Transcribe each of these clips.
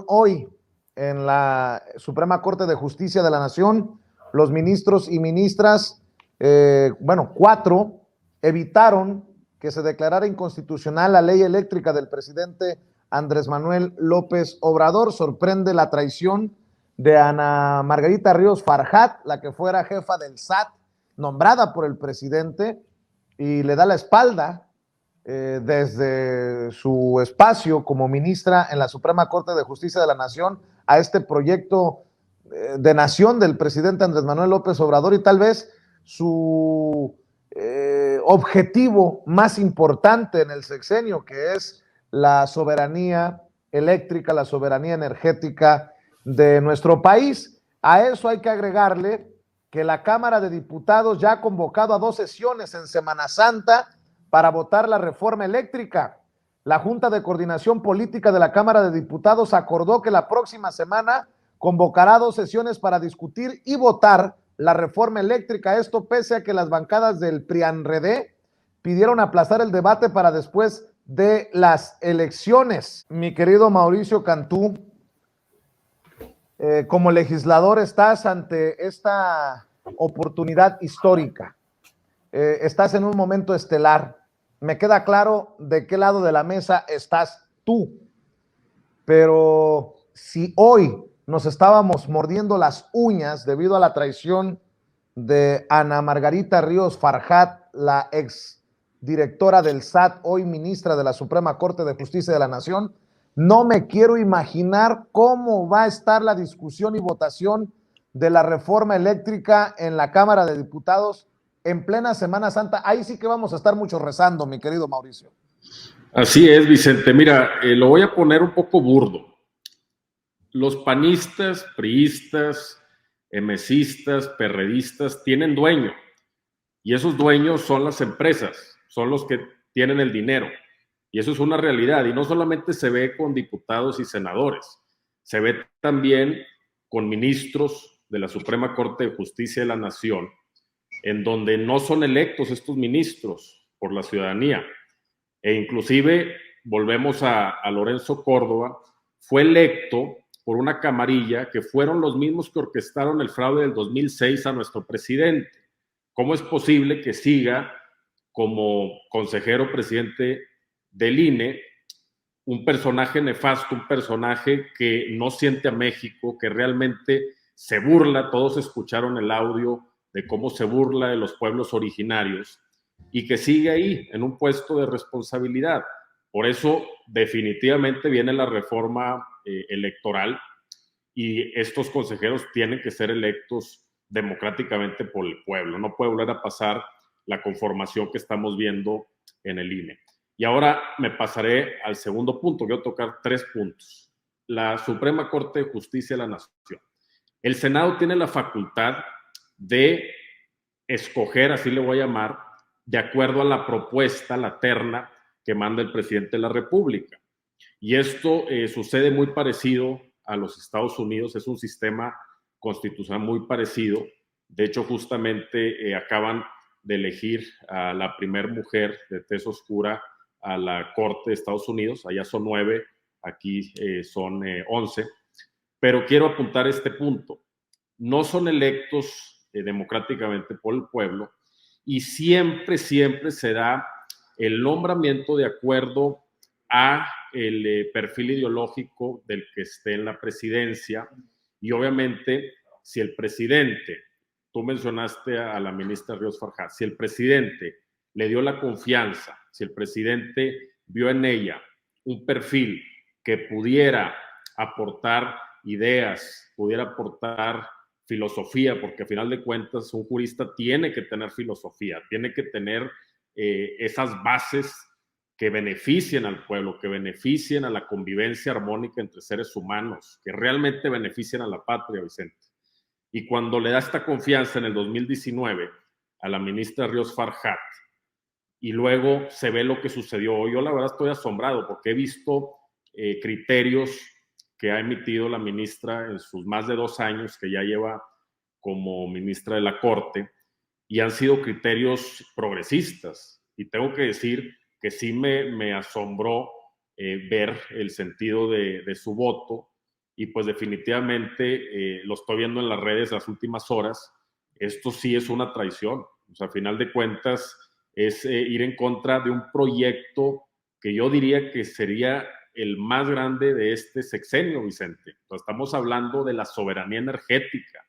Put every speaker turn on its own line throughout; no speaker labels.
Hoy en la Suprema Corte de Justicia de la Nación, los ministros y ministras, 4, evitaron que se declarara inconstitucional la ley eléctrica del presidente Andrés Manuel López Obrador. Sorprende la traición de Ana Margarita Ríos Farjat, la que fuera jefa del SAT, nombrada por el presidente, y le da la espalda desde su espacio como ministra en la Suprema Corte de Justicia de la Nación a este proyecto de nación del presidente Andrés Manuel López Obrador, y tal vez su objetivo más importante en el sexenio, que es la soberanía eléctrica, la soberanía energética de nuestro país. A eso hay que agregarle que la Cámara de Diputados ya ha convocado a 2 sesiones en Semana Santa para votar la reforma eléctrica. La Junta de Coordinación Política de la Cámara de Diputados acordó que la próxima semana convocará 2 sesiones para discutir y votar la reforma eléctrica. Esto pese a que las bancadas del PRIANREDE pidieron aplazar el debate para después de las elecciones. Mi querido Mauricio Cantú, como legislador estás ante esta oportunidad histórica. Estás en un momento estelar. Me queda claro de qué lado de la mesa estás tú, pero si hoy nos estábamos mordiendo las uñas debido a la traición de Ana Margarita Ríos Farjat, la ex directora del SAT, hoy ministra de la Suprema Corte de Justicia de la Nación, no me quiero imaginar cómo va a estar la discusión y votación de la reforma eléctrica en la Cámara de Diputados en plena Semana Santa. Ahí sí que vamos a estar mucho rezando, mi querido Mauricio.
Así es, Vicente. Mira, lo voy a poner un poco burdo. Los panistas, priistas, emesistas, perredistas tienen dueño, y esos dueños son las empresas, son los que tienen el dinero, y eso es una realidad. Y no solamente se ve con diputados y senadores, se ve también con ministros de la Suprema Corte de Justicia de la Nación, en donde no son electos estos ministros por la ciudadanía. E inclusive, volvemos a Lorenzo Córdoba, fue electo por una camarilla que fueron los mismos que orquestaron el fraude del 2006 a nuestro presidente. ¿Cómo es posible que siga como consejero presidente del INE un personaje nefasto, un personaje que no siente a México, que realmente se burla? Todos escucharon el audio de cómo se burla de los pueblos originarios, y que sigue ahí en un puesto de responsabilidad. Por eso definitivamente viene la reforma electoral, y estos consejeros tienen que ser electos democráticamente por el pueblo. No puede volver a pasar la conformación que estamos viendo en el INE. Y ahora me pasaré al segundo punto. Voy a tocar 3 puntos. La Suprema Corte de Justicia de la Nación. El Senado tiene la facultad de escoger, así le voy a llamar, de acuerdo a la propuesta, la terna que manda el presidente de la República. Y esto sucede muy parecido a los Estados Unidos. Es un sistema constitucional muy parecido. De hecho, justamente acaban de elegir a la primer mujer de tez oscura a la Corte de Estados Unidos. Allá son 9, aquí son 11. Pero quiero apuntar este punto. No son electos democráticamente por el pueblo, y siempre será el nombramiento de acuerdo a el perfil ideológico del que esté en la presidencia. Y obviamente, si el presidente, tú mencionaste a la ministra Ríos Farjat, si el presidente le dio la confianza, si el presidente vio en ella un perfil que pudiera aportar ideas, pudiera aportar filosofía, porque a final de cuentas un jurista tiene que tener filosofía, tiene que tener esas bases que beneficien al pueblo, que beneficien a la convivencia armónica entre seres humanos, que realmente beneficien a la patria, Vicente. Y cuando le da esta confianza en el 2019 a la ministra Ríos Farjat, y luego se ve lo que sucedió hoy, yo la verdad estoy asombrado, porque he visto criterios que ha emitido la ministra en sus más de 2 años que ya lleva como ministra de la Corte, y han sido criterios progresistas. Y tengo que decir que sí me asombró ver el sentido de su voto, y pues definitivamente lo estoy viendo en las redes las últimas horas. Esto sí es una traición. O sea, a final de cuentas es ir en contra de un proyecto que yo diría que sería el más grande de este sexenio, Vicente. Entonces, estamos hablando de la soberanía energética,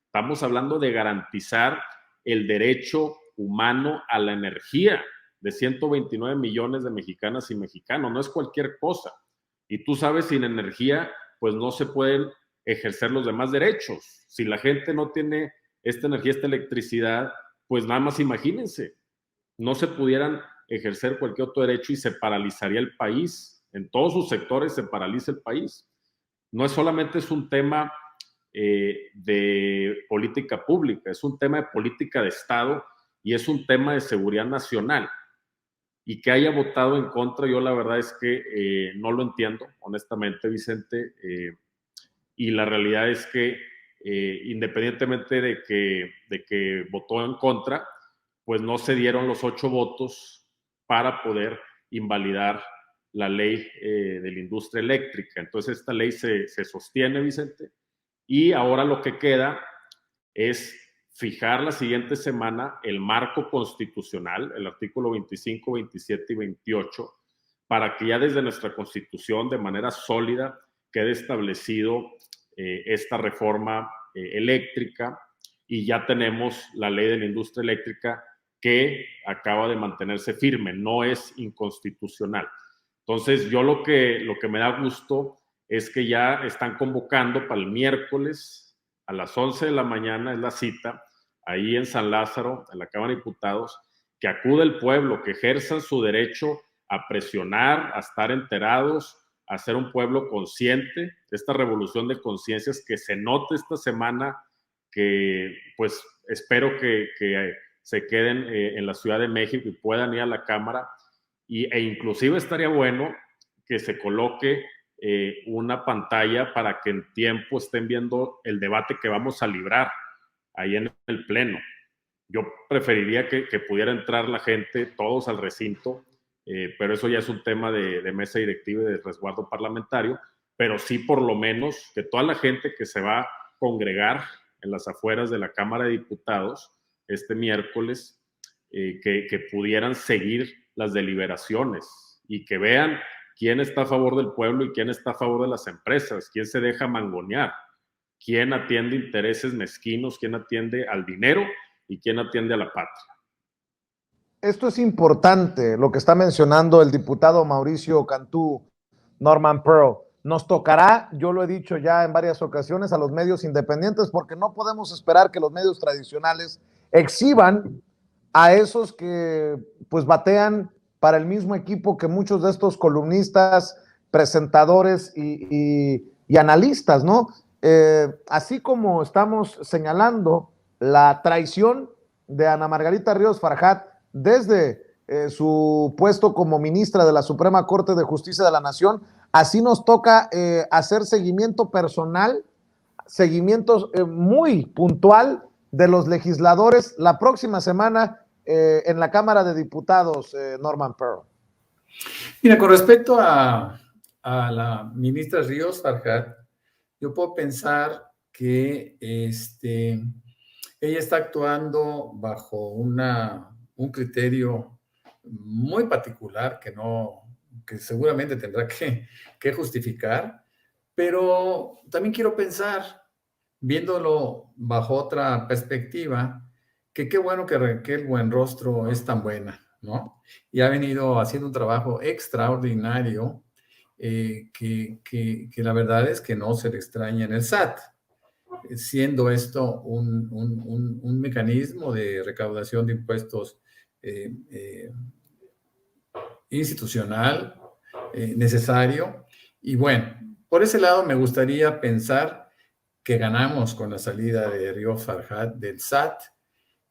estamos hablando de garantizar el derecho humano a la energía de 129 millones de mexicanas y mexicanos. No es cualquier cosa. Y tú sabes, sin energía, pues no se pueden ejercer los demás derechos. Si la gente no tiene esta energía, esta electricidad, pues nada más imagínense, no se pudieran ejercer cualquier otro derecho y se paralizaría el país. En todos sus sectores se paraliza el país. No es solamente es un tema de política pública, es un tema de política de Estado y es un tema de seguridad nacional. Y que haya votado en contra, yo la verdad es que no lo entiendo, honestamente, Vicente. Y la realidad es que independientemente de que votó en contra, pues no se dieron los 8 votos para poder invalidar la ley de la industria eléctrica. Entonces esta ley se sostiene, Vicente, y ahora lo que queda es fijar la siguiente semana el marco constitucional, el artículo 25, 27 y 28, para que ya desde nuestra Constitución, de manera sólida, quede establecido esta reforma eléctrica, y ya tenemos la ley de la industria eléctrica que acaba de mantenerse firme, no es inconstitucional. Entonces, yo lo que me da gusto es que ya están convocando para el miércoles a las 11 de la mañana, es la cita, ahí en San Lázaro, en la Cámara de Diputados, que acude el pueblo, que ejerzan su derecho a presionar, a estar enterados, a ser un pueblo consciente, esta revolución de conciencias que se note esta semana, que pues espero que se queden en la Ciudad de México y puedan ir a la Cámara, e inclusive estaría bueno que se coloque una pantalla para que en tiempo estén viendo el debate que vamos a librar ahí en el Pleno. Yo preferiría que pudiera entrar la gente, todos al recinto, pero eso ya es un tema de mesa directiva y de resguardo parlamentario, pero sí por lo menos que toda la gente que se va a congregar en las afueras de la Cámara de Diputados este miércoles, que pudieran seguir las deliberaciones y que vean quién está a favor del pueblo y quién está a favor de las empresas, quién se deja mangonear, quién atiende intereses mezquinos, quién atiende al dinero y quién atiende a la patria.
Esto es importante, lo que está mencionando el diputado Mauricio Cantú, Norman Pearl. Nos tocará, yo lo he dicho ya en varias ocasiones, a los medios independientes, porque no podemos esperar que los medios tradicionales exhiban a esos que pues batean para el mismo equipo que muchos de estos columnistas, presentadores y analistas, ¿no? Así como estamos señalando la traición de Ana Margarita Ríos Farjat desde su puesto como ministra de la Suprema Corte de Justicia de la Nación, así nos toca hacer seguimiento personal, seguimiento muy puntual de los legisladores la próxima semana en la Cámara de Diputados, Norman Pearl.
Mira, con respecto a la ministra Ríos Farjat, yo puedo pensar que ella está actuando bajo un criterio muy particular que seguramente tendrá que justificar, pero también quiero pensar, viéndolo bajo otra perspectiva, que qué bueno que Raquel Buenrostro es tan buena, ¿no? Y ha venido haciendo un trabajo extraordinario que la verdad es que no se le extraña en el SAT, siendo esto un mecanismo de recaudación de impuestos institucional, necesario. Y bueno, por ese lado me gustaría pensar que ganamos con la salida de Ríos Farjat del SAT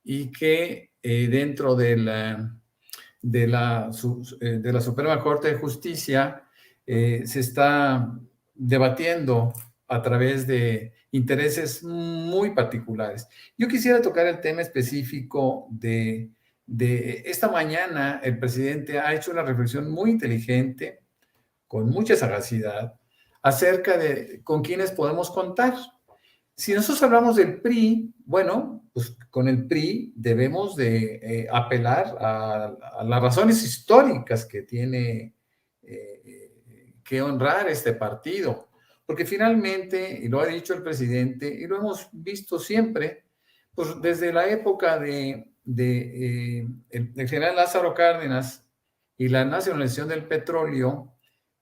y que dentro de la Suprema Corte de Justicia se está debatiendo a través de intereses muy particulares. Yo quisiera tocar el tema específico de esta mañana. El presidente ha hecho una reflexión muy inteligente con mucha sagacidad acerca de con quiénes podemos contar. Si nosotros hablamos del PRI, bueno, pues con el PRI debemos de apelar a las razones históricas que tiene que honrar este partido, porque finalmente, y lo ha dicho el presidente, y lo hemos visto siempre, pues desde la época del general Lázaro Cárdenas y la nacionalización del petróleo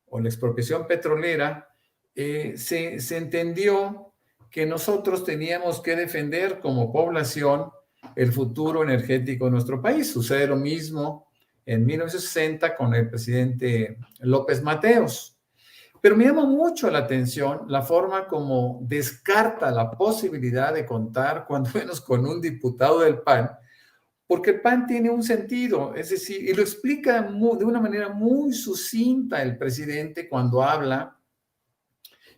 o la expropiación petrolera, se entendió que nosotros teníamos que defender como población el futuro energético de nuestro país. Sucede lo mismo en 1960 con el presidente López Mateos. Pero me llama mucho la atención la forma como descarta la posibilidad de contar, cuando menos con un diputado del PAN, porque el PAN tiene un sentido, es decir, y lo explica de una manera muy sucinta el presidente cuando habla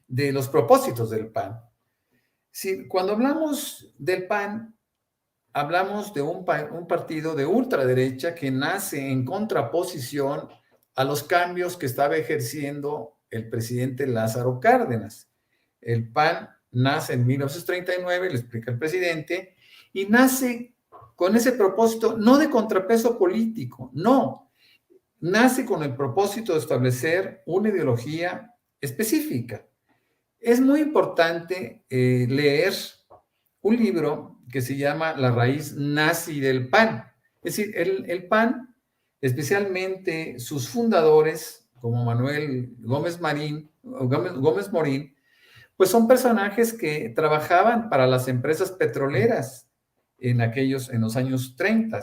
de los propósitos del PAN. Sí, cuando hablamos del PAN, hablamos de un partido de ultraderecha que nace en contraposición a los cambios que estaba ejerciendo el presidente Lázaro Cárdenas. El PAN nace en 1939, le explica el presidente, y nace con ese propósito, no de contrapeso político, no, nace con el propósito de establecer una ideología específica. Es muy importante leer un libro que se llama La raíz nazi del PAN. Es decir, el PAN, especialmente sus fundadores, como Manuel Gómez Morín, pues son personajes que trabajaban para las empresas petroleras en los años 30.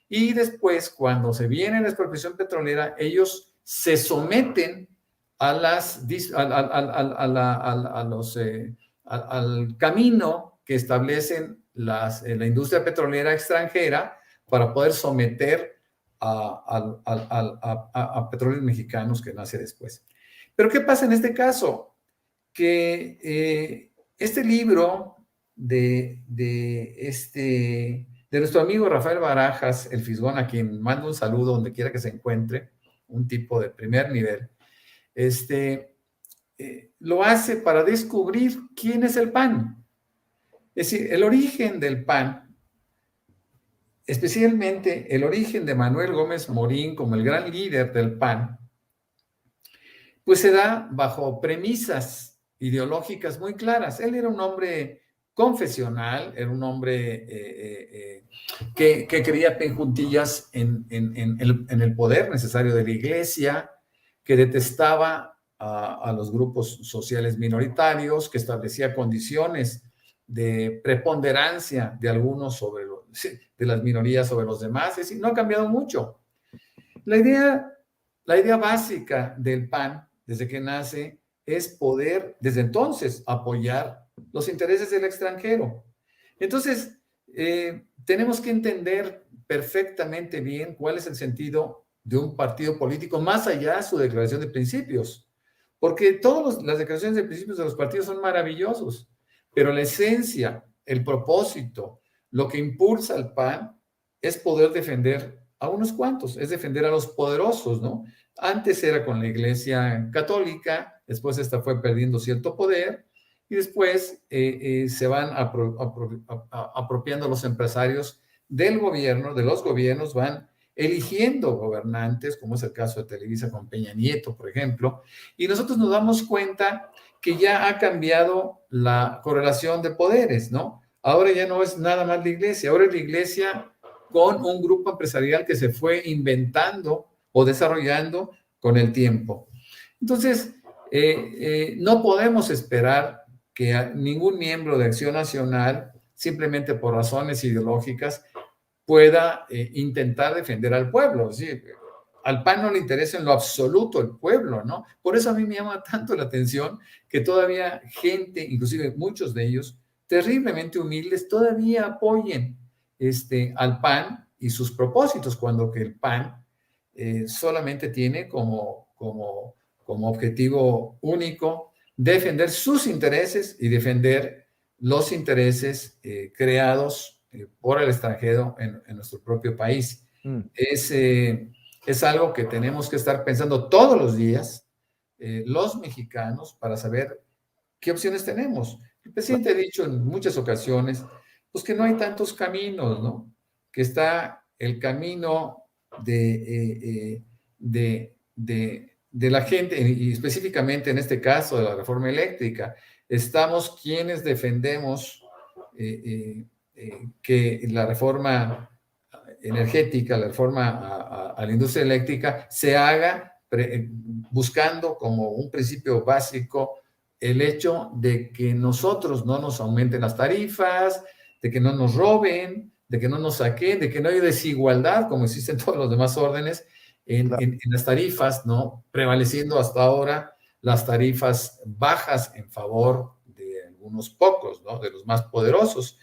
Y después, cuando se viene la expropiación petrolera, ellos se someten al camino que establecen la industria petrolera extranjera para poder someter a petróleos mexicanos que nace después. Pero ¿qué pasa en este caso? Que este libro de nuestro amigo Rafael Barajas, el Fisgón, a quien mando un saludo donde quiera que se encuentre, un tipo de primer nivel, lo hace para descubrir quién es el PAN. Es decir, el origen del PAN, especialmente el origen de Manuel Gómez Morín como el gran líder del PAN, pues se da bajo premisas ideológicas muy claras. Él era un hombre confesional, era un hombre que creía en juntillas en el poder necesario de la iglesia, que detestaba a los grupos sociales minoritarios, que establecía condiciones de preponderancia de algunos de las minorías sobre los demás. Es decir, no ha cambiado mucho. La idea básica del PAN, desde que nace, es poder, desde entonces, apoyar los intereses del extranjero. Entonces, tenemos que entender perfectamente bien cuál es el sentido de un partido político, más allá de su declaración de principios. Porque todas las declaraciones de principios de los partidos son maravillosos, pero la esencia, el propósito, lo que impulsa al PAN es poder defender a unos cuantos, es defender a los poderosos, ¿no? Antes era con la Iglesia Católica, después esta fue perdiendo cierto poder, y después se van apropiando los empresarios del gobierno, de los gobiernos, van eligiendo gobernantes, como es el caso de Televisa con Peña Nieto, por ejemplo, y nosotros nos damos cuenta que ya ha cambiado la correlación de poderes, ¿no? Ahora ya no es nada más la iglesia, ahora es la iglesia con un grupo empresarial que se fue inventando o desarrollando con el tiempo. Entonces, no podemos esperar que ningún miembro de Acción Nacional, simplemente por razones ideológicas, pueda intentar defender al pueblo. ¿Sí? Al PAN no le interesa en lo absoluto el pueblo, ¿no? Por eso a mí me llama tanto la atención que todavía gente, inclusive muchos de ellos, terriblemente humildes, todavía apoyen al PAN y sus propósitos, cuando que el PAN solamente tiene como objetivo único defender sus intereses y defender los intereses creados por el extranjero en nuestro propio país. Es algo que tenemos que estar pensando todos los días, los mexicanos para saber qué opciones tenemos. El presidente ha dicho en muchas ocasiones, pues que no hay tantos caminos, ¿no? Que está el camino de la gente, y específicamente en este caso de la reforma eléctrica. Estamos quienes defendemos que la reforma energética, la reforma a la industria eléctrica, se haga buscando como un principio básico el hecho de que nosotros no nos aumenten las tarifas, de que no nos roben, de que no nos saquen, de que no haya desigualdad, como existen todos los demás órdenes, en las tarifas, ¿no? Prevaleciendo hasta ahora las tarifas bajas en favor de algunos pocos, ¿no? De los más poderosos.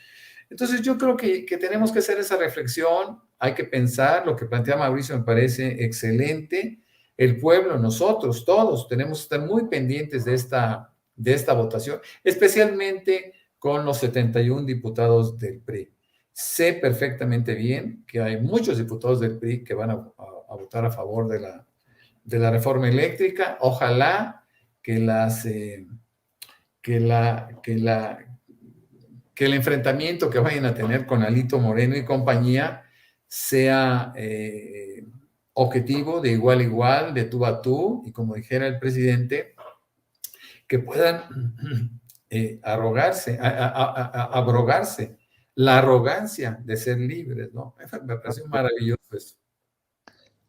Entonces yo creo que tenemos que hacer esa reflexión, hay que pensar, lo que plantea Mauricio me parece excelente. El pueblo, nosotros, todos, tenemos que estar muy pendientes de esta votación, especialmente con los 71 diputados del PRI. Sé perfectamente bien que hay muchos diputados del PRI que van a votar a favor de la reforma eléctrica. Ojalá que el enfrentamiento que vayan a tener con Alito Moreno y compañía sea objetivo, de igual a igual, de tú a tú, y como dijera el presidente, que puedan abrogarse la arrogancia de ser libres, ¿no? Me parece maravilloso eso.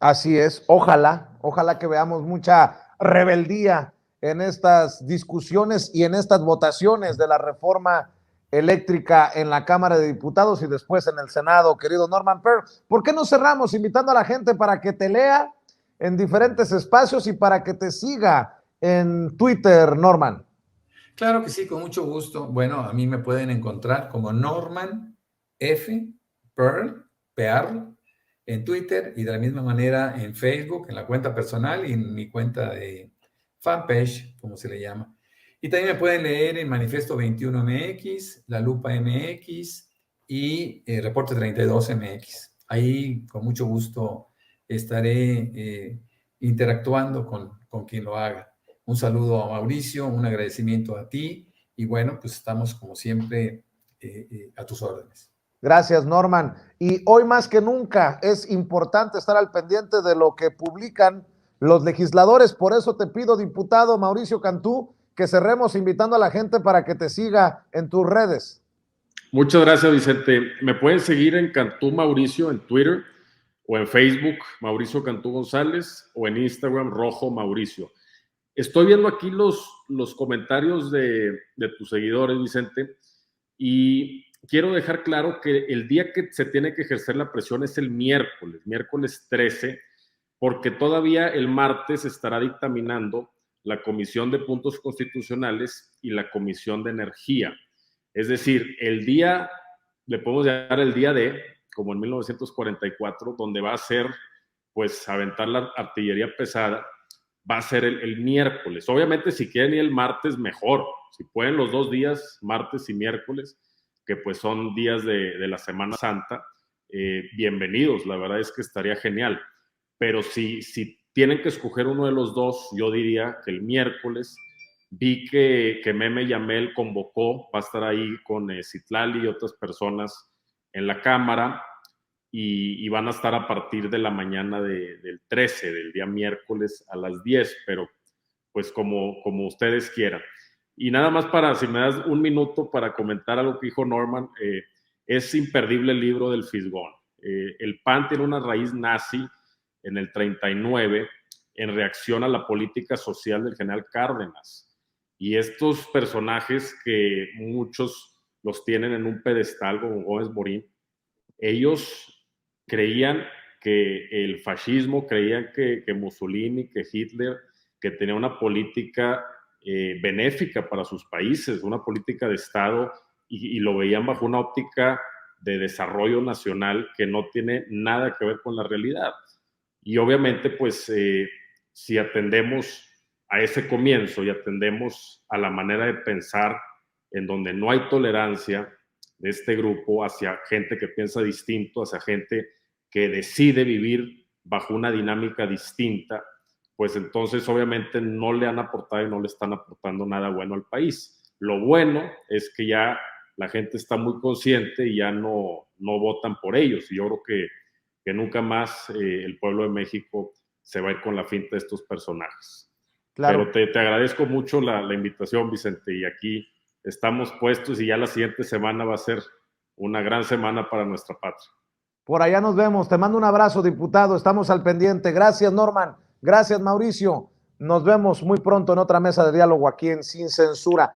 Así es, ojalá que veamos mucha rebeldía en estas discusiones y en estas votaciones de la reforma eléctrica en la Cámara de Diputados y después en el Senado, querido Norman. Pero, ¿por qué no cerramos invitando a la gente para que te lea en diferentes espacios y para que te siga en Twitter, Norman?
Claro que sí, con mucho gusto. Bueno, a mí me pueden encontrar como Norman F. Pearl, en Twitter, y de la misma manera en Facebook, en la cuenta personal y en mi cuenta de fanpage, como se le llama. Y también me pueden leer en Manifiesto 21 MX, La Lupa MX y Reporte 32 MX. Ahí con mucho gusto estaré interactuando con quien lo haga. Un saludo a Mauricio, un agradecimiento a ti, y bueno, pues estamos como siempre a tus órdenes.
Gracias, Norman. Y hoy más que nunca es importante estar al pendiente de lo que publican los legisladores. Por eso te pido, diputado Mauricio Cantú, que cerremos invitando a la gente para que te siga en tus redes.
Muchas gracias, Vicente. Me pueden seguir en Cantú Mauricio en Twitter, o en Facebook, Mauricio Cantú González, o en Instagram, Rojo Mauricio. Estoy viendo aquí los comentarios de tus seguidores, Vicente, y quiero dejar claro que el día que se tiene que ejercer la presión es el miércoles 13, porque todavía el martes estará dictaminando la Comisión de Puntos Constitucionales y la Comisión de Energía. Es decir, el día, le podemos llamar el día D, como en 1944, donde va a ser, pues, aventar la artillería pesada, va a ser el miércoles. Obviamente, si quieren ir el martes, mejor. Si pueden los 2 días, martes y miércoles, que pues son días de la Semana Santa, bienvenidos. La verdad es que estaría genial. Pero si tienen que escoger uno de los dos, yo diría que el miércoles. Vi que Meme Yamel convocó, va a estar ahí con Citlali y otras personas en la Cámara, y van a estar a partir de la mañana del 13, del día miércoles a las 10, pero pues como ustedes quieran. Y nada más si me das un minuto para comentar algo que dijo Norman, es imperdible el libro del Fisgón. El PAN tiene una raíz nazi en el 39 en reacción a la política social del general Cárdenas. Y estos personajes que muchos los tienen en un pedestal, como Gómez Morín, ellos creían que el fascismo, creían que Mussolini, que Hitler, que tenía una política benéfica para sus países, una política de Estado, y lo veían bajo una óptica de desarrollo nacional que no tiene nada que ver con la realidad. Y obviamente, pues, si atendemos a ese comienzo y atendemos a la manera de pensar en donde no hay tolerancia de este grupo hacia gente que piensa distinto, hacia gente que decide vivir bajo una dinámica distinta, pues entonces obviamente no le han aportado y no le están aportando nada bueno al país. Lo bueno es que ya la gente está muy consciente y ya no votan por ellos. Y yo creo que nunca más el pueblo de México se va a ir con la finta de estos personajes. Claro. Pero te agradezco mucho la invitación, Vicente, y aquí estamos puestos y ya la siguiente semana va a ser una gran semana para nuestra patria.
Por allá nos vemos. Te mando un abrazo, diputado. Estamos al pendiente. Gracias, Norman. Gracias, Mauricio. Nos vemos muy pronto en otra mesa de diálogo aquí en Sin Censura.